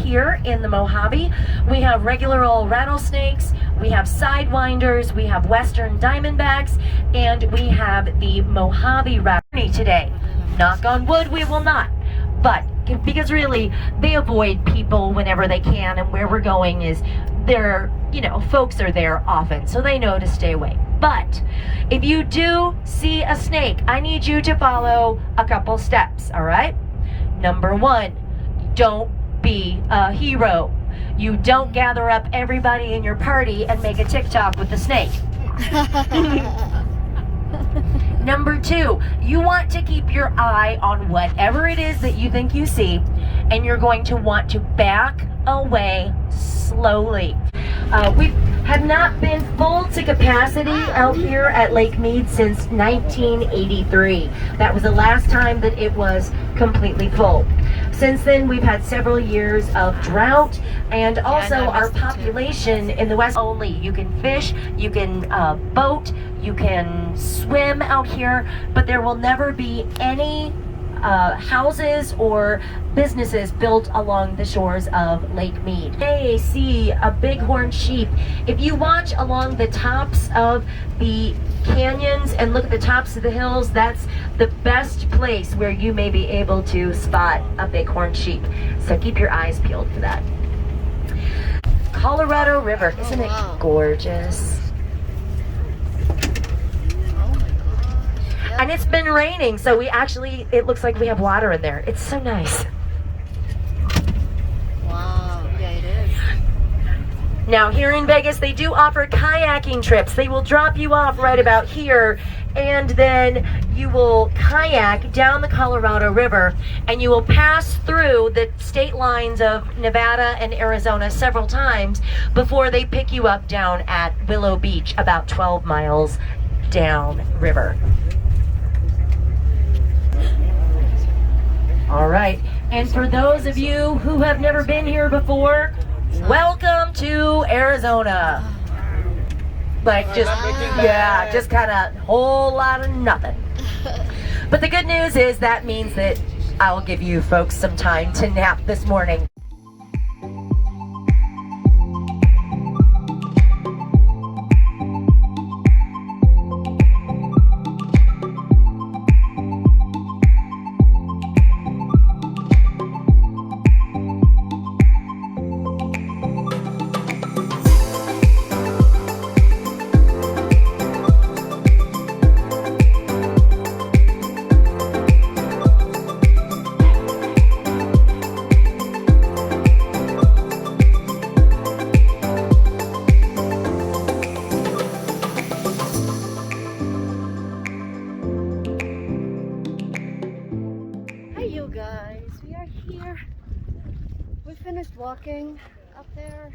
here in the Mojave. We have regular old rattlesnakes, we have sidewinders, we have western diamondbacks, and we have the Mojave rattler today. Knock on wood, we will not. But because really they avoid people whenever they can, and where we're going is there, you know, folks are there often, so they know to stay away. But if you do see a snake, I need you to follow a couple steps, all right? Number one, don't be a hero. You don't gather up everybody in your party and make a TikTok with the snake. Number two, you want to keep your eye on whatever it is that you think you see, and you're going to want to back away slowly. We have not been full to capacity out here at Lake Mead since 1983. That was the last time that it was completely full. Since then, we've had several years of drought, and also our population in the west only. You can fish, you can boat, you can swim out here, but there will never be any houses or businesses built along the shores of Lake Mead. Hey, see a bighorn sheep. If you watch along the tops of the canyons and look at the tops of the hills, that's the best place where you may be able to spot a bighorn sheep. So keep your eyes peeled for that. Colorado River, isn't it gorgeous? And it's been raining, so it looks like we have water in there. It's so nice. Wow, yeah, it is. Now, here in Vegas, they do offer kayaking trips. They will drop you off right about here, and then you will kayak down the Colorado River, and you will pass through the state lines of Nevada and Arizona several times before they pick you up down at Willow Beach, about 12 miles down river. All right, and for those of you who have never been here before, welcome to Arizona. Like just kind of whole lot of nothing. But the good news is that means that I'll give you folks some time to nap this morning. Finished walking up there,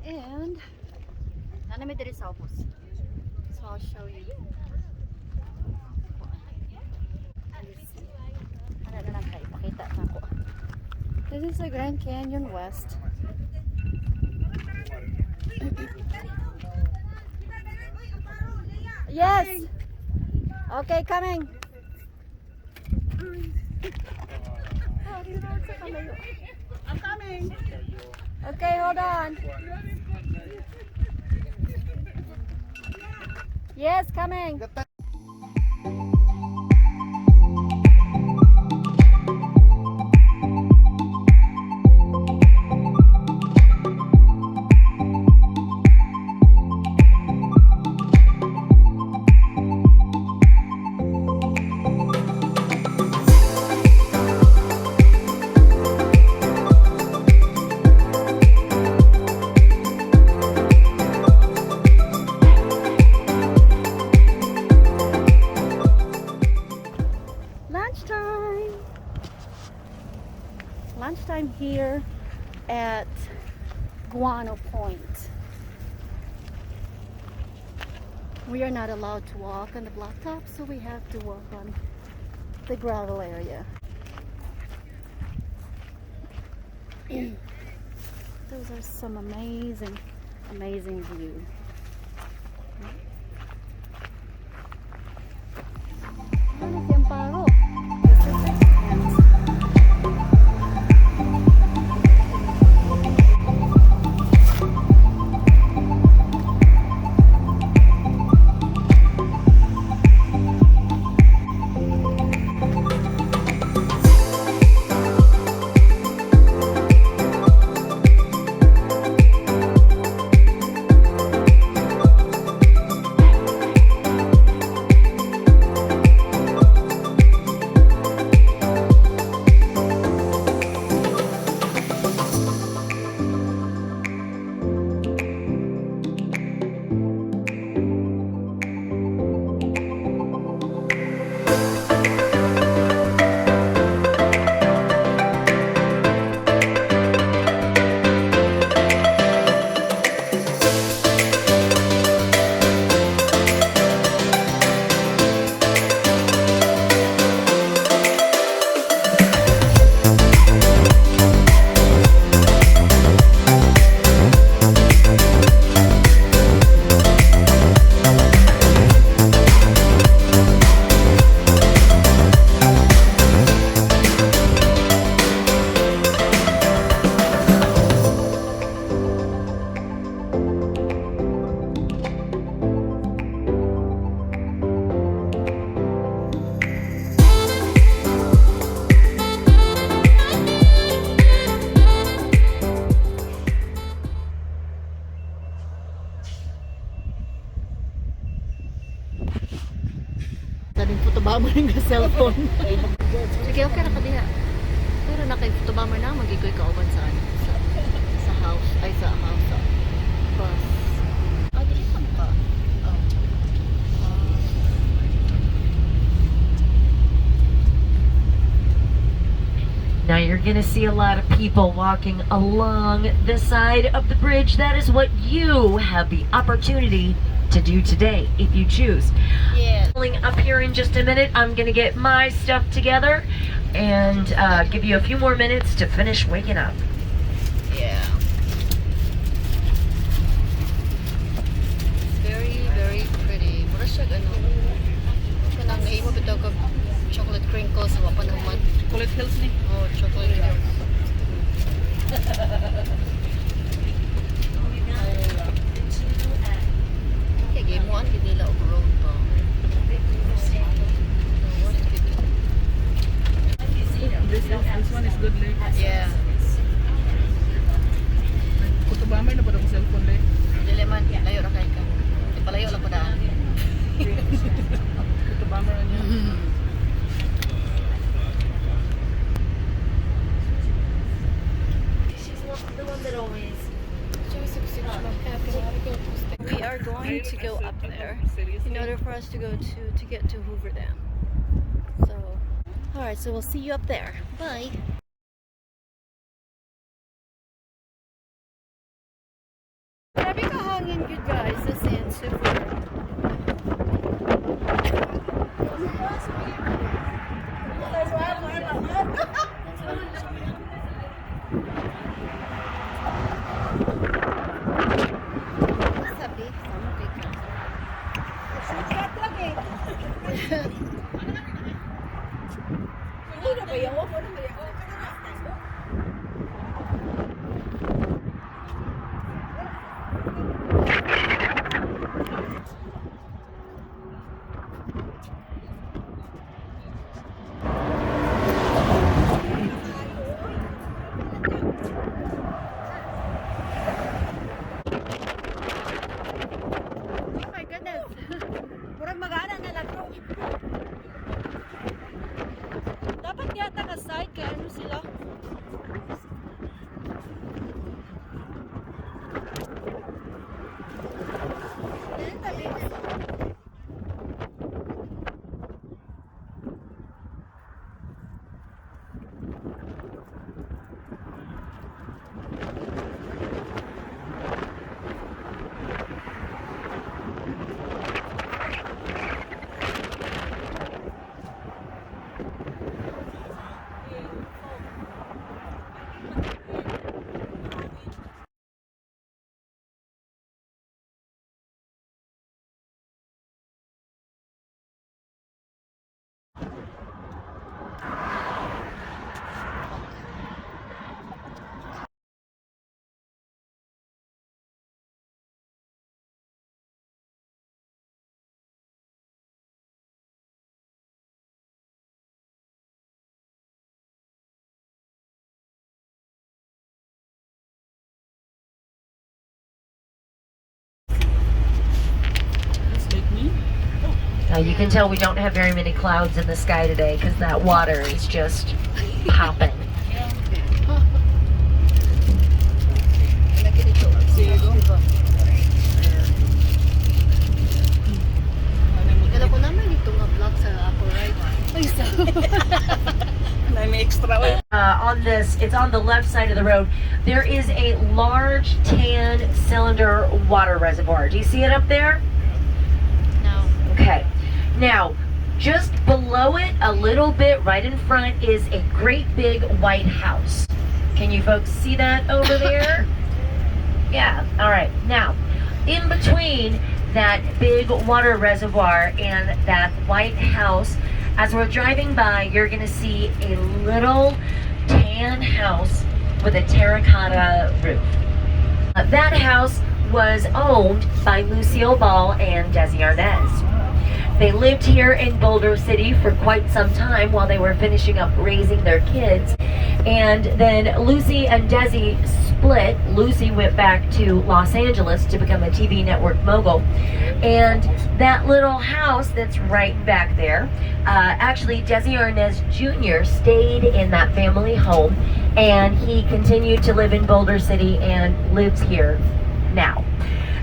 and nanami diri sa opos. So I'll show you. This is the Grand Canyon West. Yes. Okay, coming. I'm coming. Okay, hold on. Yes, coming. Lunchtime here at Guano Point. We are not allowed to walk on the blacktop, so we have to walk on the gravel area. Those are some amazing views. Daling photobomber yung cellphone. Sige, okay na ka diha. Pero na kay photobomber na, mag-igoy ka uban sa ano, sa house, ay sa house, sa bus. Dili pa ka. Now you're going to see a lot of people walking along the side of the bridge. That is what you have the opportunity to do today, if you choose. Yeah. Up here in just a minute, I'm going to get my stuff together and give you a few more minutes to finish waking up. Yeah. It's very, very pretty. Mura siya gano'n. Kanang nahimo bitaw ka chocolate crinkles sa wapanamad. Chocolate Hills ni. Oh, chocolate hills. Okay, game 1, hindi nila overall pa. This one is good, Lay. Yeah. Photobomber na pa daw cellphone, Lay. Dili man, layo ra kay ka. Ipalayo lang ko daan. Photobomber niya. We are going to go up there in order for us to go to get to Hoover Dam. So, alright, so we'll see you up there. Bye. Grabe ka hangin good guys, this is super. Sabi, sama kay ka. Oh my goodness. Murag mag-ana na lang bro. Dapat yata ka-side kaya ano sila? You can tell we don't have very many clouds in the sky today because that water is just popping. Kala ko naman ito nga vlog sa upper right. Ay, so. May extra oil. On this, it's on the left side of the road. There is a large tan cylinder water reservoir. Do you see it up there? No. Okay. Now, just below it, a little bit right in front, is a great big white house. Can you folks see that over there? Yeah. All right. Now, in between that big water reservoir and that white house, as we're driving by, you're going to see a little tan house with a terracotta roof. That house was owned by Lucille Ball and Desi Arnaz. They lived here in Boulder City for quite some time while they were finishing up raising their kids. And then Lucy and Desi split. Lucy went back to Los Angeles to become a TV network mogul. And That little house that's right back there, actually Desi Arnaz Jr. stayed in that family home, and he continued to live in Boulder City and lives here now.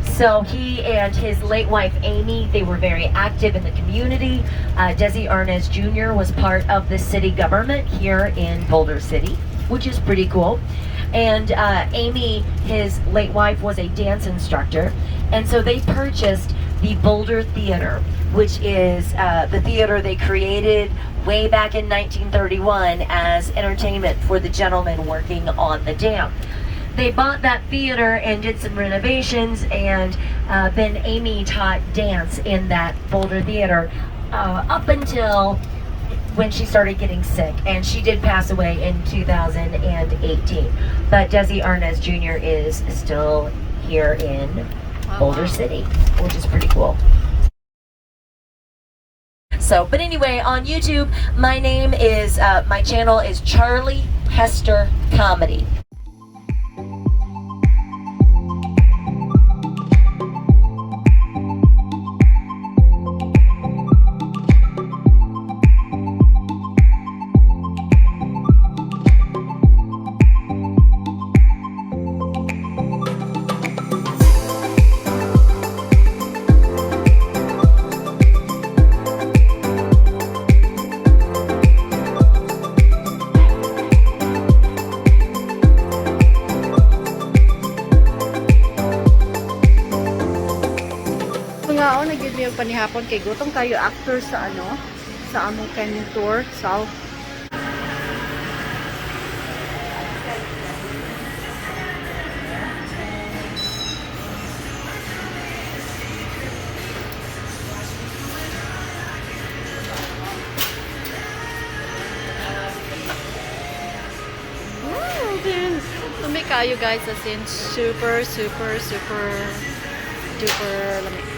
So he and his late wife Amy, they were very active in the community. Desi Arnaz Jr. was part of the city government here in Boulder City, which is pretty cool. And Amy, his late wife, was a dance instructor, and so they purchased the Boulder Theater, which is the theater they created way back in 1931 as entertainment for the gentlemen working on the dam. They bought that theater and did some renovations, and then Amy taught dance in that Boulder Theater up until when she started getting sick, and she did pass away in 2018. But Desi Arnaz Jr. is still here in Boulder City, which is pretty cool. So, but anyway, on YouTube, my name is, my channel is Charlie Hester Comedy. Nga nagyud mi og panihapon kay gutom kayo after sa sa among canyon tour south. Lumi kayo guys, as in super duper lamig.